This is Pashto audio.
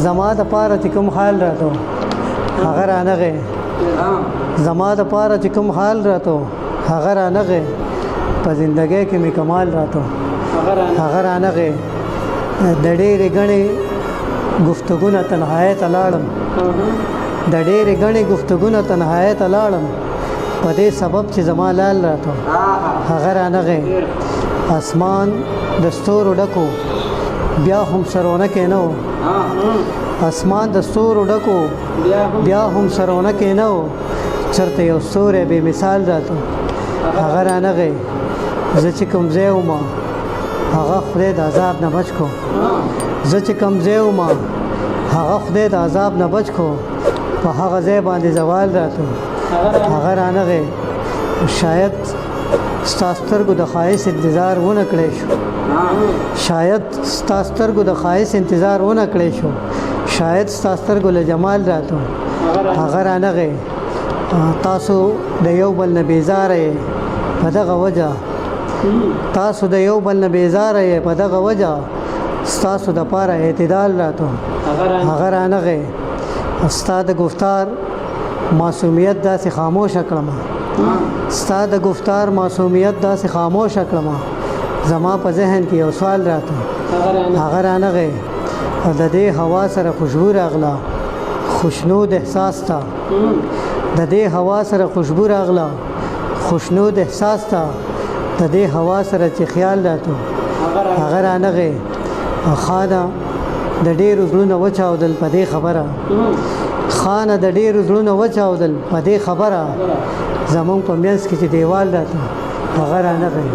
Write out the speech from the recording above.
زما د پاره چې کوم حال راته هغه رانغې زما د پاره چې کوم حال راته هغه رانغې په زندګۍ کې مې کمال راته هغه رانغې د ډېرې ګڼې گفتگونه تنهایۍ ته لاړم د ډېرې ګڼې گفتگونه تنهایۍ ته لاړم په دې سبب چې زما لال راته هغه رانغې اسمان د ستورو ډکو بیا هم سرونه کې نه و اسمان د ستورو ډکو بیا هم سرونه کې نه و چېرته یو ستوری بې مثال راته هغه رانغې زه چې کوم ځای وم هغه خدای د عذاب نه بچ کو زه چې کوم ځای وم هغه خدای د عذاب نه بچ کو په هغه ځای باندې زوال راته هغه رانغې شاید ستا سترګو د ښایست انتظار ونه کړی شو شاید ستا سترګو د ښایست انتظار ونه کړی شو شاید ستا سترګو له جمال راته هغه رانغې تاسو د یو بل نه بیزاره یې په دغه وجه تاسو د یو بل نه بیزاره یې په دغه وجه ستاسو دپاره اعتدال راته هغه رانغې ستا د گفتار معصومیت داسې خاموشه کړم ستا د گفتار معصومیت داسې خاموشه کړم زما په ذهن کې یو سوال راته هغه رانغې د دې هوا سره خوشبو راغله خوشنود احساس ته د دې هوا سره خوشبو راغله خوشنود احساس ته د دې هوا سره چې خیال راته هغه رانغې خانه د ډېرو زړونه وچاودل په دې خبره خانه د ډېرو زړونه وچاودل په دې خبره زمونږ په منځ کې چې دیوال راته هغه رانغې